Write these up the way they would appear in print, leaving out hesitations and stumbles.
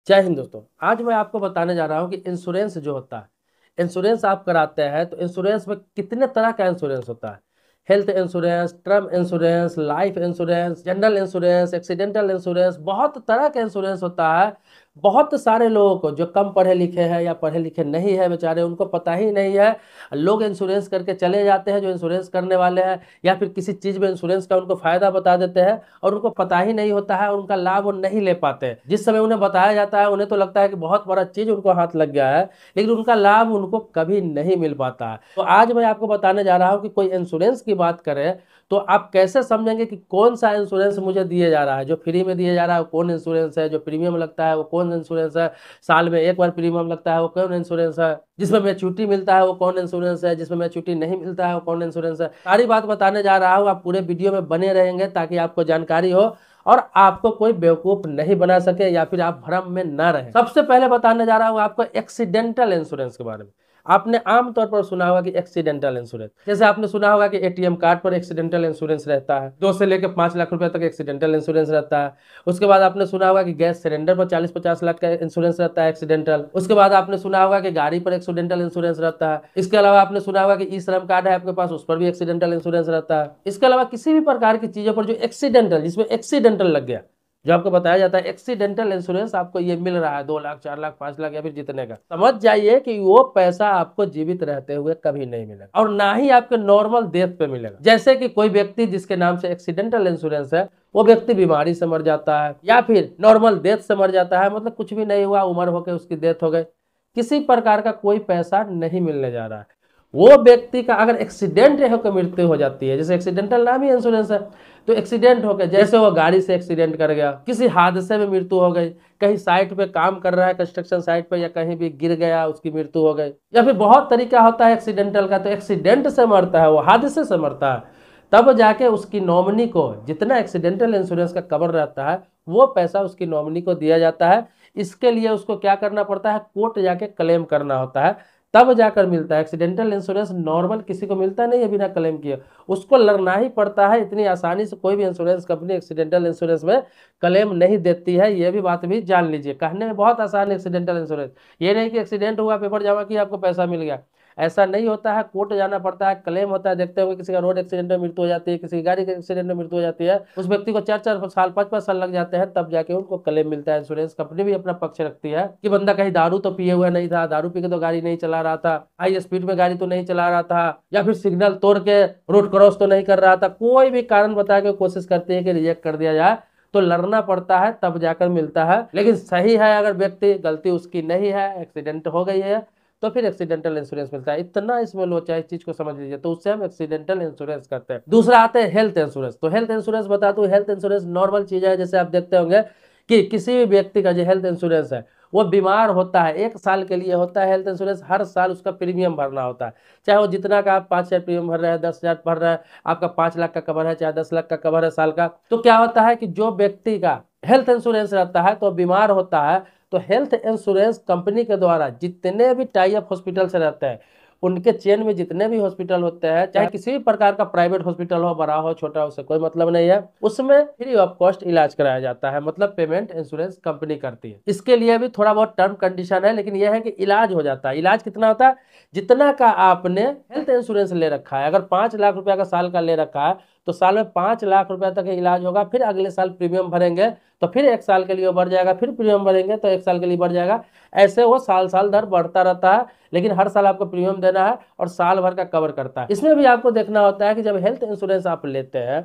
जय हिंद दोस्तों। आज मैं आपको बताने जा रहा हूँ कि इंश्योरेंस जो होता है, इंश्योरेंस आप कराते हैं तो इंश्योरेंस में कितने तरह का इंश्योरेंस होता है। Health insurance, term insurance, life insurance, general insurance, accidental insurance, बहुत तरह का इंश्योरेंस होता है। बहुत सारे लोगों को जो कम पढ़े लिखे हैं या पढ़े लिखे नहीं है बेचारे, उनको पता ही नहीं है। लोग इंश्योरेंस करके चले जाते हैं जो इंश्योरेंस करने वाले हैं, या फिर किसी चीज़ में इंश्योरेंस का उनको फायदा बता देते हैं और उनको पता ही नहीं होता है और उनका लाभ वो नहीं ले पाते हैं। जिस समय उन्हें बताया जाता है उन्हें तो लगता है कि बहुत बड़ा चीज उनको हाथ लग गया है, लेकिन उनका लाभ उनको कभी नहीं मिल पाता है। तो आज मैं आपको बताने जा रहा हूं कि कोई इंश्योरेंस की बात करें तो आप कैसे समझेंगे कि कौन सा इंश्योरेंस मुझे दिया जा रहा है, जो फ्री में दिया जा रहा है वो कौन इंश्योरेंस है, जो प्रीमियम लगता है वो कौन इंश्योरेंस है, साल में एक बार प्रीमियम लगता है वो कौन इंश्योरेंस है, जिसमें मैच्योरिटी मिलता है वो कौन इंश्योरेंस है, जिसमें मैच्योरिटी नहीं मिलता है वो कौन इंश्योरेंस है। सारी बात बताने जा रहा हूँ, आप पूरे वीडियो में बने रहेंगे ताकि आपको जानकारी हो और आपको कोई बेवकूफ नहीं बना सके या फिर आप भ्रम में ना रहे। सबसे पहले बताने जा रहा हूं आपको एक्सीडेंटल इंश्योरेंस के बारे में। आपने आमतौर पर सुना होगा कि एक्सीडेंटल इंश्योरेंस, जैसे आपने सुना होगा कि एटीएम कार्ड पर एक्सीडेंटल इंश्योरेंस रहता है, 2 से लेकर 5 लाख रुपए तक एक्सीडेंटल इंश्योरेंस रहता है। उसके बाद आपने सुना होगा कि गैस सिलेंडर पर 40-50 लाख का इंश्योरेंस रहता है एक्सीडेंटल। उसके बाद आपने सुना होगा कि गाड़ी पर एक्सीडेंटल इंश्योरेंस रहता है। इसके अलावा आपने सुना होगा कि ई श्रम कार्ड है आपके पास, उस पर भी एक्सीडेंटल इंश्योरेंस रहता है। इसके अलावा किसी भी प्रकार की चीजों पर जो एक्सीडेंटल, जिसमें एक्सीडेंटल लग गया, जो आपको बताया जाता है एक्सीडेंटल इंश्योरेंस, आपको ये मिल रहा है 2 लाख, 4 लाख, 5 लाख या फिर जितने का, समझ जाइए कि वो पैसा आपको जीवित रहते हुए कभी नहीं मिलेगा और ना ही आपके नॉर्मल डेथ पे मिलेगा। जैसे कि कोई व्यक्ति जिसके नाम से एक्सीडेंटल इंश्योरेंस है, वो व्यक्ति बीमारी से मर जाता है या फिर नॉर्मल डेथ से मर जाता है, मतलब कुछ भी नहीं हुआ, उम्र होकर उसकी डेथ हो गई, किसी प्रकार का कोई पैसा नहीं मिलने जा रहा है। वो व्यक्ति का अगर एक्सीडेंट होकर मृत्यु हो जाती है, जैसे एक्सीडेंटल नाम ही इंश्योरेंस है, तो एक्सीडेंट हो गया, जैसे वो गाड़ी से एक्सीडेंट कर गया, किसी हादसे में मृत्यु हो गई, कहीं साइट पे काम कर रहा है कंस्ट्रक्शन साइट पे या कहीं भी गिर गया उसकी मृत्यु हो गई, या फिर बहुत तरीका होता है एक्सीडेंटल का, तो एक्सीडेंट से मरता है, वो हादसे से मरता है, तब जाके उसकी नॉमिनी को जितना एक्सीडेंटल इंश्योरेंस का कवर रहता है वो पैसा उसकी नॉमिनी को दिया जाता है। इसके लिए उसको क्या करना पड़ता है, कोर्ट जाके क्लेम करना होता है, तब जाकर मिलता है। एक्सीडेंटल इंश्योरेंस नॉर्मल किसी को मिलता नहीं है बिना क्लेम किए, उसको लड़ना ही पड़ता है। इतनी आसानी से कोई भी इंश्योरेंस कंपनी एक्सीडेंटल इंश्योरेंस में क्लेम नहीं देती है, ये भी बात भी जान लीजिए। कहने में बहुत आसान है एक्सीडेंटल इंश्योरेंस, ये नहीं कि एक्सीडेंट हुआ, पेपर जमा किया, आपको पैसा मिल गया, ऐसा नहीं होता है। कोर्ट जाना पड़ता है, क्लेम होता है। देखते होंगे किसी का रोड एक्सीडेंट में मृत्यु हो जाती है, किसी की गाड़ी के एक्सीडेंट में मृत्यु हो जाती है, उस व्यक्ति को 4-4 साल, 5-5 साल लग जाते हैं, तब जाके उनको क्लेम मिलता है। इंश्योरेंस कंपनी भी अपना पक्ष रखती है कि बंदा कहीं दारू तो पिए हुआ नहीं था, दारू पी के तो गाड़ी नहीं चला रहा था, हाई स्पीड में गाड़ी तो नहीं चला रहा था, या फिर सिग्नल तोड़ के रोड क्रॉस तो नहीं कर रहा था, कोई भी कारण बता के कोशिश करती है कि रिजेक्ट कर दिया जाए, तो लड़ना पड़ता है, तब जाकर मिलता है। लेकिन सही है, अगर व्यक्ति गलती उसकी नहीं है, एक्सीडेंट हो गई है, तो फिर एक्सीडेंटल इंश्योरेंस मिलता है। इतना इसमें लोचा, इस चीज को समझ लीजिए, तो उससे हम एक्सीडेंटल इंश्योरेंस करते हैं। दूसरा आते हैं हेल्थ इंश्योरेंस। तो हेल्थ इंश्योरेंस बता दूं, हेल्थ इंश्योरेंस नॉर्मल चीज है। जैसे आप देखते होंगे कि किसी भी व्यक्ति का जो हेल्थ इंश्योरेंस है, वो बीमार होता है, 1 साल के लिए होता है हेल्थ इंश्योरेंस, हर साल उसका प्रीमियम भरना होता है। चाहे वो जितना का आप 5,000 प्रीमियम भर रहे हैं, 10,000 भर रहे हैं, आपका 5 लाख का कवर है, चाहे 10 लाख का कवर है साल का, तो क्या होता है कि जो व्यक्ति का हेल्थ इंश्योरेंस रहता है तो बीमार होता है, तो हेल्थ इंश्योरेंस कंपनी के द्वारा जितने भी टाई अप हॉस्पिटल से रहते हैं, उनके चेन में जितने भी हॉस्पिटल होते हैं, चाहे किसी भी प्रकार का प्राइवेट हॉस्पिटल हो, बड़ा हो छोटा हो, उससे कोई मतलब नहीं है, उसमें फ्री ऑफ कॉस्ट इलाज कराया जाता है, मतलब पेमेंट इंश्योरेंस कंपनी करती है। इसके लिए भी थोड़ा बहुत टर्म कंडीशन है, लेकिन यह है कि इलाज हो जाता है। इलाज कितना होता है, जितना का आपने हेल्थ इंश्योरेंस ले रखा है, अगर 5 लाख रुपया का साल का ले रखा है, तो साल में 5 लाख रुपया तक इलाज होगा, फिर अगले साल प्रीमियम भरेंगे तो फिर 1 साल के लिए बढ़ जाएगा, फिर प्रीमियम भरेंगे तो 1 साल के लिए बढ़ जाएगा, ऐसे वो साल साल दर बढ़ता रहता है। लेकिन हर साल आपको प्रीमियम देना है और साल भर का कवर करता है। इसमें भी आपको देखना होता है कि जब हेल्थ इंश्योरेंस आप लेते हैं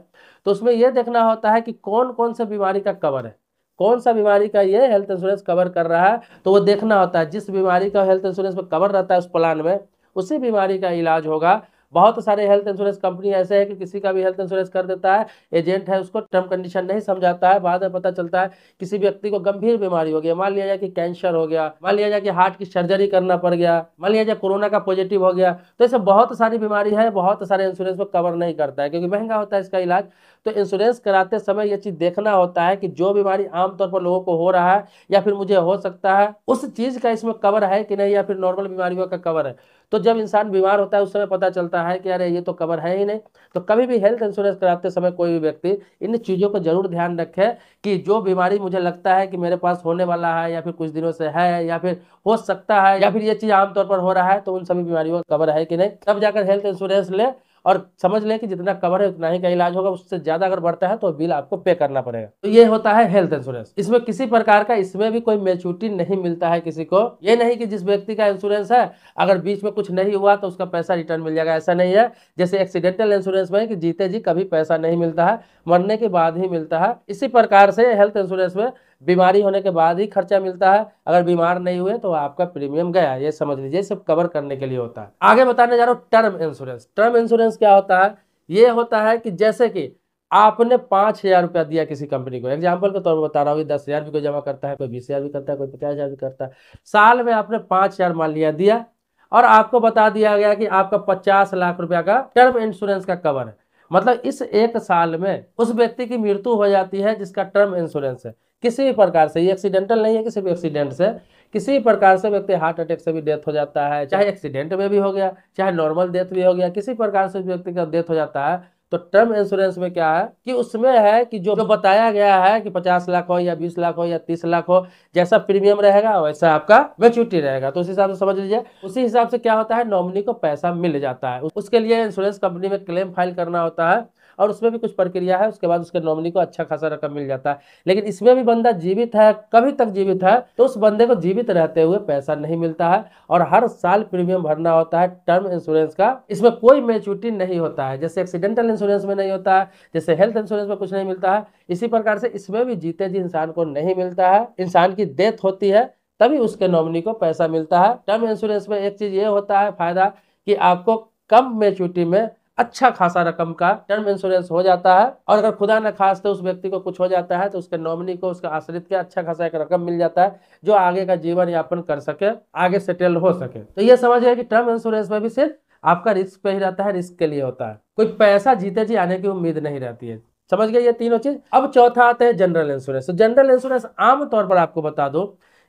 तो उसमें यह देखना होता है कि कौन कौन सा बीमारी का कवर है, कौन सा बीमारी का ये हेल्थ इंश्योरेंस कवर कर रहा है, तो वो देखना होता है। जिस बीमारी का हेल्थ इंश्योरेंस में कवर रहता है उस प्लान में, उसी बीमारी का इलाज होगा। बहुत सारे हेल्थ इंश्योरेंस कंपनी ऐसे है कि किसी का भी हेल्थ इंश्योरेंस कर देता है, एजेंट है उसको टर्म कंडीशन नहीं समझाता है, बाद में पता चलता है किसी व्यक्ति को गंभीर बीमारी हो गया, मान लिया जाए कि कैंसर हो गया, मान लिया जाए कि हार्ट की सर्जरी करना पड़ गया, मान लिया जाए कोरोना का पॉजिटिव हो गया, तो ऐसे बहुत सारी बीमारी है, बहुत सारे इंश्योरेंस में कवर नहीं करता है क्योंकि महंगा होता है इसका इलाज। तो इंश्योरेंस कराते समय यह चीज देखना होता है कि जो बीमारी आमतौर पर लोगों को हो रहा है या फिर मुझे हो सकता है, उस चीज का इसमें कवर है कि नहीं, या फिर नॉर्मल बीमारियों का कवर है। तो जब इंसान बीमार होता है उस समय पता चलता है कि अरे ये तो कवर है ही नहीं। तो कभी भी हेल्थ इंश्योरेंस कराते समय कोई भी व्यक्ति इन चीज़ों को जरूर ध्यान रखे कि जो बीमारी मुझे लगता है कि मेरे पास होने वाला है या फिर कुछ दिनों से है या फिर हो सकता है या फिर ये चीज़ आमतौर पर हो रहा है, तो उन सभी बीमारियों का कवर है कि नहीं, तब जाकर हेल्थ इंश्योरेंस ले और समझ लें कि जितना कवर है उतना ही का इलाज होगा, उससे ज्यादा अगर बढ़ता है तो बिल आपको पे करना पड़ेगा। तो ये होता है हेल्थ इंश्योरेंस। इसमें किसी प्रकार का इसमें भी कोई मैच्योरिटी नहीं मिलता है किसी को। ये नहीं कि जिस व्यक्ति का इंश्योरेंस है अगर बीच में कुछ नहीं हुआ तो उसका पैसा रिटर्न मिल जाएगा, ऐसा नहीं है। जैसे एक्सीडेंटल इंश्योरेंस में कि जीते जी कभी पैसा नहीं मिलता है, मरने के बाद ही मिलता है। इसी प्रकार से हेल्थ इंश्योरेंस में बीमारी होने के बाद ही खर्चा मिलता है, अगर बीमार नहीं हुए तो आपका प्रीमियम गया, ये समझ लीजिए। सब कवर करने के लिए होता है। आगे बताने जा रहा हूँ टर्म इंश्योरेंस। टर्म इंश्योरेंस क्या होता है? ये होता है कि जैसे कि आपने 5,000 रुपया दिया किसी कंपनी को, एग्जाम्पल के तौर पर बता रहा हूँ, 10,000 भी कोई जमा करता है, कोई 20,000 भी करता है, कोई 50,000 भी करता है। साल में आपने 5,000 मान लिया दिया और आपको बता दिया गया कि आपका 50 लाख रुपया का टर्म इंश्योरेंस का कवर है। मतलब इस एक साल में उस व्यक्ति की मृत्यु हो जाती है जिसका टर्म इंश्योरेंस है, किसी भी प्रकार से, ये एक्सीडेंटल नहीं है, किसी भी एक्सीडेंट से, किसी भी प्रकार से व्यक्ति हार्ट अटैक से भी डेथ हो जाता है, चाहे एक्सीडेंट में भी हो गया, चाहे नॉर्मल डेथ भी हो गया, किसी प्रकार से व्यक्ति का डेथ हो जाता है। तो टर्म इंश्योरेंस में क्या है कि उसमें है कि जो बताया गया है कि 50 लाख हो या 20 लाख हो या 30 लाख हो, जैसा प्रीमियम रहेगा वैसा आपका मैच्योरिटी रहेगा। तो उस हिसाब से समझ लीजिए। उसी हिसाब से क्या होता है, नॉमिनी को पैसा मिल जाता है। उसके लिए इंश्योरेंस कंपनी में क्लेम फाइल करना होता है और उसमें भी कुछ प्रक्रिया है, उसके बाद उसके नॉमिनी को अच्छा खासा रकम मिल जाता है। लेकिन इसमें भी बंदा जीवित है, कभी तक जीवित है, तो उस बंदे को जीवित रहते हुए पैसा नहीं मिलता है और हर साल प्रीमियम भरना होता है टर्म इंश्योरेंस का। इसमें कोई मैच्योरिटी नहीं होता है, जैसे एक्सीडेंटल इंश्योरेंस में नहीं होता है, जैसे हेल्थ इंश्योरेंस में कुछ नहीं मिलता है, इसी प्रकार से इसमें भी जीते जी इंसान को नहीं मिलता है। इंसान की डेथ होती है तभी उसके नॉमिनी को पैसा मिलता है। टर्म इंश्योरेंस में एक चीज ये होता है फायदा कि आपको कम मैच्योरिटी में अच्छा खासा रकम का टर्म इंश्योरेंस हो जाता है और अगर खुदा न खास्ते उस व्यक्ति को कुछ हो जाता है तो उसके नॉमिनी को, उसका आश्रित के अच्छा खासा एक रकम मिल जाता है जो आगे का जीवन यापन कर सके, आगे सेटल हो सके। तो ये समझिए कि टर्म इंश्योरेंस में भी सिर्फ आपका रिस्क पे ही रहता है, रिस्क के लिए होता है, कोई पैसा जीते जी आने की उम्मीद नहीं रहती है। समझ गए ये तीनों चीज। अब चौथा आता है जनरल इंश्योरेंस। तो जनरल इंश्योरेंस आमतौर पर आपको बता दो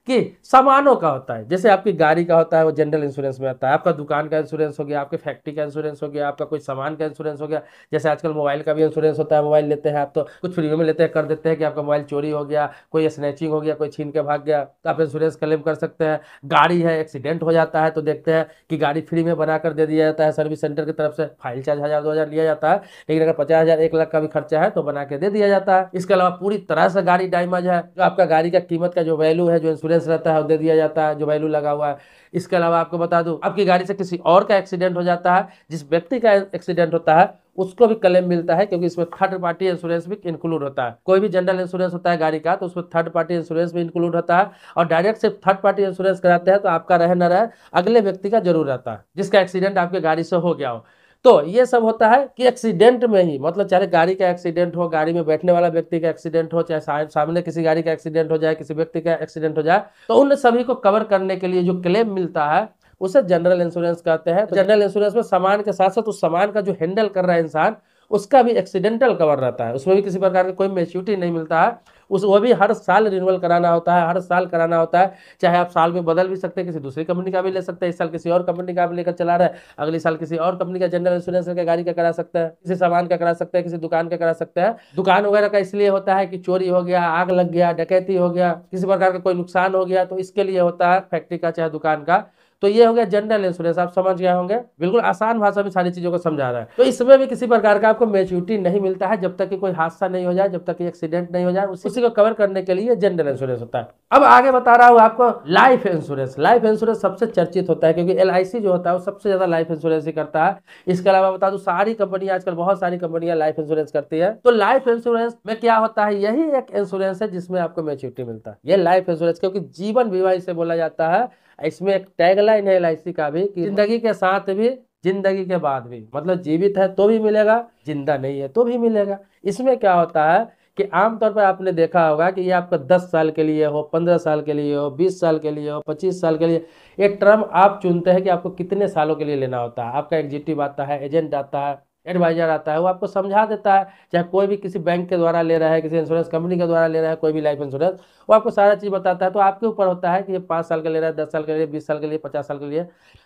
कि सामानों का होता है, जैसे आपकी गाड़ी का होता है वो जनरल इंश्योरेंस में आता है, आपका दुकान का इंश्योरेंस हो गया, आपके फैक्ट्री का इंश्योरेंस हो गया, आपका कोई सामान का इंश्योरेंस हो गया। जैसे आजकल मोबाइल का भी इंश्योरेंस होता है, मोबाइल लेते हैं आप तो कुछ फ्री में लेते हैं, कर देते हैं कि आपका मोबाइल चोरी हो गया, कोई स्नैचिंग हो गया, कोई छीन के भाग गया तो आप इंश्योरेंस क्लेम कर सकते हैं। गाड़ी है, एक्सीडेंट हो जाता है तो देखते हैं कि गाड़ी फ्री में बना कर दे दिया जाता है सर्विस सेंटर की तरफ से, फाइल चार्ज 1,000-2,000 लिया जाता है, लेकिन अगर 50,000 1 लाख का भी खर्चा है तो बना के दे दिया जाता है। इसके अलावा पूरी तरह से गाड़ी डैमेज है, जो आपका गाड़ी का कीमत का जो वैल्यू है, जो इंश्योरेंस रहता है वो दे दिया जाता है, जो वैल्यू लगा हुआ है। इसके अलावा आपको बता दूं, आपकी गाड़ी से किसी और का एक्सीडेंट हो जाता है, जिस व्यक्ति का एक्सीडेंट होता है उसको भी क्लेम मिलता है, क्योंकि इसमें थर्ड पार्टी इंश्योरेंस भी इंक्लूड होता है। कोई भी जनरल इंश्योरेंस होता है गाड़ी का तो उसमें थर्ड पार्टी इंश्योरेंस भी इंक्लूड होता है और डायरेक्ट सिर्फ थर्ड पार्टी इंश्योरेंस कराते हैं तो आपका रहे न रहे अगले व्यक्ति का जरूर रहता है जिसका एक्सीडेंट आपके गाड़ी से हो गया हो। तो ये सब होता है कि एक्सीडेंट में ही, मतलब चाहे गाड़ी का एक्सीडेंट हो, गाड़ी में बैठने वाला व्यक्ति का एक्सीडेंट हो, चाहे सामने किसी गाड़ी का एक्सीडेंट हो जाए, किसी व्यक्ति का एक्सीडेंट हो जाए, तो उन सभी को कवर करने के लिए जो क्लेम मिलता है उसे जनरल इंश्योरेंस कहते हैं। तो जनरल इंश्योरेंस में सामान के साथ साथ उस सामान का जो हैंडल कर रहा है इंसान, उसका भी एक्सीडेंटल कवर रहता है, उसमें भी किसी प्रकार का कोई मैच्योरिटी नहीं मिलता है। वो भी हर साल रिन्यूअल कराना होता है, हर साल कराना होता है। चाहे आप साल में बदल भी सकते हैं, किसी दूसरी कंपनी का भी ले सकते हैं, इस साल किसी और कंपनी का आप लेकर चला रहे हैं, अगले साल किसी और कंपनी का जनरल इंश्योरेंस करके गाड़ी का करा सकते हैं, किसी सामान का करा सकते हैं, किसी दुकान का करा सकते हैं। दुकान वगैरह का इसलिए होता है कि चोरी हो गया, आग लग गया, डकैती हो गया, किसी प्रकार का कोई नुकसान हो गया, तो इसके लिए होता है फैक्ट्री का चाहे दुकान का। तो ये हो गया जनरल इंश्योरेंस, आप समझ गए होंगे, बिल्कुल आसान भाषा में सारी चीजों को समझा रहा है। तो इसमें भी किसी प्रकार का आपको मैच्योरिटी नहीं मिलता है जब तक कि कोई हादसा नहीं हो जाए, जब तक कि एक्सीडेंट नहीं हो जाए, उसी को कवर करने के लिए जनरल इंश्योरेंस होता है। अब आगे बता रहा हूँ आपको लाइफ इंश्योरेंस। लाइफ इंश्योरेंस सबसे चर्चित होता है क्योंकि LIC जो होता है वो सबसे ज्यादा लाइफ इंश्योरेंस ही करता है। इसके अलावा बता दूं सारी कंपनियां, आजकल बहुत सारी कंपनियां लाइफ इंश्योरेंस करती है। तो लाइफ इंश्योरेंस में क्या होता है, यही एक इंश्योरेंस है जिसमें आपको मैच्योरिटी मिलता है। ये लाइफ इंश्योरेंस, क्योंकि जीवन बीमा इसे बोला जाता है। इसमें एक टैगलाइन है LIC का भी कि जिंदगी के साथ भी जिंदगी के बाद भी, मतलब जीवित है तो भी मिलेगा, जिंदा नहीं है तो भी मिलेगा। इसमें क्या होता है कि आमतौर पर आपने देखा होगा कि ये आपका 10 साल के लिए हो, 15 साल के लिए हो, 20 साल के लिए हो, 25 साल के लिए, एक टर्म आप चुनते हैं कि आपको कितने सालों के लिए लेना होता है। आपका एग्जीक्यूटिव आता है, एजेंट आता है, एडवाइजर आता है, वो आपको समझा देता है, चाहे कोई भी किसी बैंक के द्वारा ले रहा है, किसी इंश्योरेंस कंपनी के द्वारा ले रहा है, कोई भी लाइफ इंश्योरेंस, वो आपको सारा चीज़ बताता है। तो आपके ऊपर होता है कि ये 5 साल का ले रहा है, 10 साल के लिए, 20 साल के लिए, 50 साल के लिए।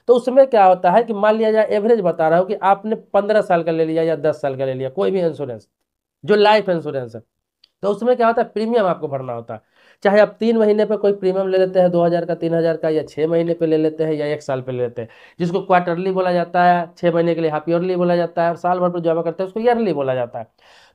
तो उसमें क्या होता है कि मान लिया जाए, एवरेज बता रहा हूँ कि आपने 15 साल का ले लिया या 10 साल का ले लिया कोई भी इंश्योरेंस, जो लाइफ इंश्योरेंस है, तो उसमें क्या होता है, प्रीमियम आपको भरना होता है। चाहे आप 3 महीने पे कोई प्रीमियम ले लेते हैं 2000 का, 3000 का, या 6 महीने पे ले लेते हैं, या 1 साल पे ले लेते हैं, जिसको क्वार्टरली बोला जाता है, 6 महीने के लिए हाफ ईयरली बोला जाता है, और साल भर पर जमा करते हैं उसको ईयरली बोला जाता है।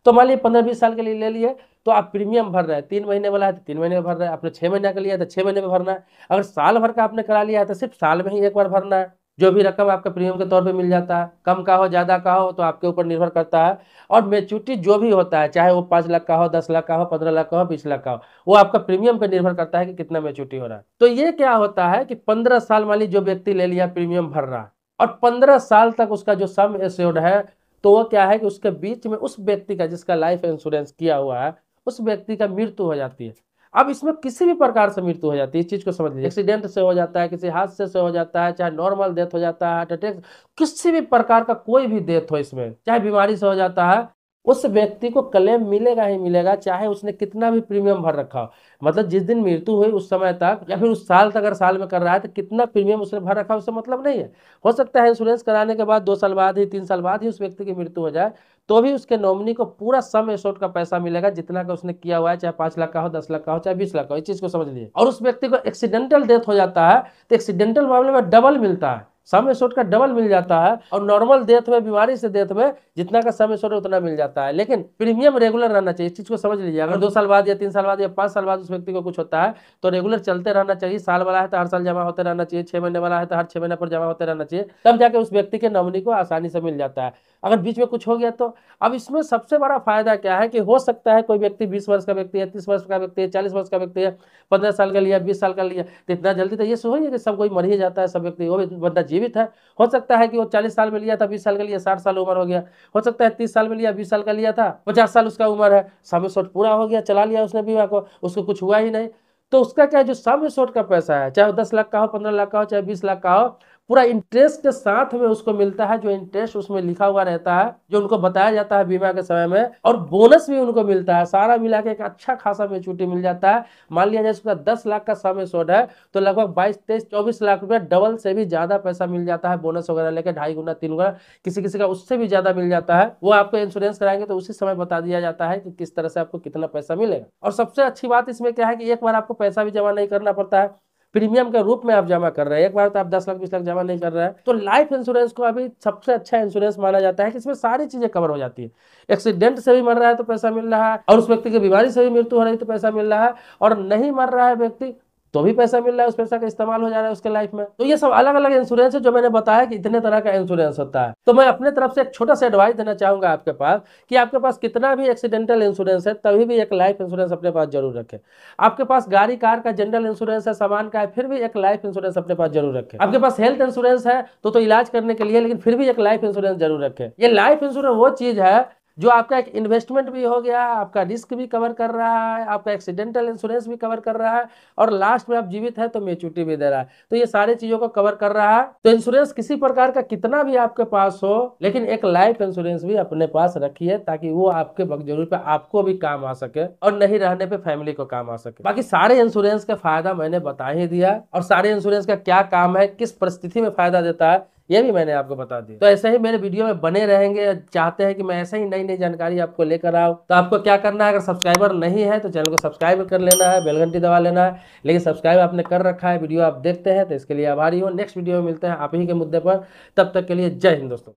तो मान लीजिए 15-20 साल के लिए ले लिए, तो आप प्रीमियम भर रहे हैं, 3 महीने वाला है तो 3 महीने में भर रहे हैं, आपने 6 महीने का लिया है तो 6 महीने में भरना है। अगर साल भर का आपने करा लिया है तो सिर्फ साल में ही एक बार भरना है। जो भी रकम आपका प्रीमियम के तौर पे मिल जाता है, कम का हो ज़्यादा का हो तो आपके ऊपर निर्भर करता है। और मेच्योरिटी जो भी होता है, चाहे वो 5 लाख का हो, 10 लाख का हो, 15 लाख का हो, 20 लाख का हो, वो आपका प्रीमियम पे निर्भर करता है कि कितना मेच्योरिटी हो रहा है। तो ये क्या होता है कि 15 साल वाली जो व्यक्ति ले लिया प्रीमियम भर रहा है, और 15 साल तक उसका जो सम एश्योर्ड है, तो वो क्या है कि उसके बीच में उस व्यक्ति का जिसका लाइफ इंश्योरेंस किया हुआ है, उस व्यक्ति का मृत्यु हो जाती है। अब इसमें किसी भी प्रकार से मृत्यु हो जाती है, इस चीज को समझ लीजिए। एक्सीडेंट से हो जाता है, किसी हादसे से हो जाता है, चाहे नॉर्मल डेथ हो जाता है, हार्ट अटैक, किसी भी प्रकार का कोई भी डेथ हो, इसमें चाहे बीमारी से हो जाता है, उस व्यक्ति को क्लेम मिलेगा ही मिलेगा, चाहे उसने कितना भी प्रीमियम भर रखा हो। मतलब जिस दिन मृत्यु हुई उस समय तक, या फिर उस साल तक, अगर साल में कर रहा है तो कितना प्रीमियम उसने भर रखा उससे मतलब नहीं है। हो सकता है इंश्योरेंस कराने के बाद 2 साल बाद ही, 3 साल बाद ही उस व्यक्ति की मृत्यु हो जाए, तो भी उसके नॉमिनी को पूरा सम एश्योर्ड का पैसा मिलेगा, जितना का उसने किया हुआ है, चाहे 5 लाख का हो, 10 लाख का हो, चाहे 20 लाख का हो। इस चीज को समझ लीजिए। और उस व्यक्ति को एक्सीडेंटल डेथ हो जाता है तो एक्सीडेंटल मामले में डबल मिलता है, सम एश्योर्ड का डबल मिल जाता है। और नॉर्मल डेथ में, बीमारी से डेथ में जितना का सम एश्योर्ड उतना मिल जाता है। लेकिन प्रीमियम रेगुलर रहना चाहिए, इस चीज को समझ लीजिए। अगर 2 साल बाद या 3 साल बाद या 5 साल बाद उस व्यक्ति को कुछ होता है तो रेगुलर चलते रहना चाहिए। साल वाला है तो हर साल जमा होते रहना चाहिए, 6 महीने वाला है तो हर 6 महीने पर जमा होते रहना चाहिए, तब जाके उस व्यक्ति के नॉमिनी को आसानी से मिल जाता है। अगर बीच में कुछ हो गया तो, अब इसमें सबसे बड़ा फायदा क्या है कि हो सकता है कोई व्यक्ति 20 वर्ष का व्यक्ति है, 30 वर्ष का व्यक्ति है, 40 वर्ष का व्यक्ति है, 15 साल का लिया, 20 साल का लिया, तो इतना जल्दी तो ये सोच है कि सब कोई मर ही जाता है, सब व्यक्ति, वो भी बंदा जीवित है। हो सकता है कि वो 40 साल में लिया था, 20 साल का लिया, 60 साल उम्र हो गया। हो सकता है 30 साल में लिया, 20 साल का लिया था, 50 साल उसका उम्र है, सम एश्योर्ड पूरा हो गया, चला लिया उसने बीमा को, उसको कुछ हुआ ही नहीं। तो उसका क्या है, जो सम एश्योर्ड का पैसा है, चाहे 10 लाख का हो, 15 लाख का हो, चाहे 20 लाख का हो, पूरा इंटरेस्ट के साथ में उसको मिलता है। जो इंटरेस्ट उसमें लिखा हुआ रहता है, जो उनको बताया जाता है बीमा के समय में, और बोनस भी उनको मिलता है, सारा मिला के एक अच्छा खासा मेच्योरिटी मिल जाता है। मान लिया जाए उसका 10 लाख का सम एश्योर्ड है, तो लगभग 22, 23, 24 लाख रुपया, डबल से भी ज्यादा पैसा मिल जाता है, बोनस वगैरह लेकर 2.5 गुना, 3 गुना, किसी किसी का उससे भी ज्यादा मिल जाता है। वो आपको इंश्योरेंस कराएंगे तो उसी समय बता दिया जाता है कि किस तरह से आपको कितना पैसा मिलेगा। और सबसे अच्छी बात इसमें क्या है कि एक बार आपको पैसा भी जमा नहीं करना पड़ता है, प्रीमियम के रूप में आप जमा कर रहे हैं। एक बार तो आप 10 लाख 20 लाख जमा नहीं कर रहे हैं। तो लाइफ इंश्योरेंस को अभी सबसे अच्छा इंश्योरेंस माना जाता है कि इसमें सारी चीजें कवर हो जाती है। एक्सीडेंट से भी मर रहा है तो पैसा मिल रहा है, और उस व्यक्ति की बीमारी से भी मृत्यु हो रही है तो पैसा मिल रहा है, और नहीं मर रहा है व्यक्ति तो भी पैसा मिल रहा है, उस पैसा का इस्तेमाल हो जा रहा है उसके लाइफ में। तो ये सब अलग अलग इंश्योरेंस है जो मैंने बताया कि इतने तरह का इंश्योरेंस होता है। तो मैं अपने तरफ से एक छोटा सा एडवाइस देना चाहूंगा आपके पास कि आपके पास कितना भी एक्सीडेंटल इंश्योरेंस है, तभी भी एक लाइफ इंश्योरेंस अपने पास जरूर रखें। आपके पास गाड़ी कार का जनरल इंश्योरेंस है, सामान का है, फिर भी एक लाइफ इंश्योरेंस अपने पास जरूर रखें। आपके पास हेल्थ इंश्योरेंस है तो इलाज करने के लिए, लेकिन फिर भी एक लाइफ इंश्योरेंस जरूर रखें। ये लाइफ इंश्योरेंस वो चीज है जो आपका एक इन्वेस्टमेंट भी हो गया, आपका रिस्क भी कवर कर रहा है, आपका एक्सीडेंटल इंश्योरेंस भी कवर कर रहा है, और लास्ट में आप जीवित है तो मेच्योरिटी भी दे रहा है। तो ये सारी चीजों को कवर कर रहा है। तो इंश्योरेंस किसी प्रकार का कितना भी आपके पास हो, लेकिन एक लाइफ इंश्योरेंस भी अपने पास रखिए, ताकि वो आपके वक्त जरूरत पे आपको भी काम आ सके, और नहीं रहने पे फैमिली को काम आ सके। बाकी सारे इंश्योरेंस का फायदा मैंने बता ही दिया, और सारे इंश्योरेंस का क्या काम है, किस परिस्थिति में फायदा देता है, ये भी मैंने आपको बता दिया। तो ऐसे ही मेरे वीडियो में बने रहेंगे। चाहते हैं कि मैं ऐसे ही नई नई जानकारी आपको लेकर आऊँ, तो आपको क्या करना है, अगर सब्सक्राइबर नहीं है तो चैनल को सब्सक्राइब कर लेना है, बेल घंटी दबा लेना है। लेकिन सब्सक्राइब आपने कर रखा है, वीडियो आप देखते हैं, तो इसके लिए आभारी हो। नेक्स्ट वीडियो में मिलते हैं आप ही के मुद्दे पर। तब तक के लिए जय हिंद दोस्तों।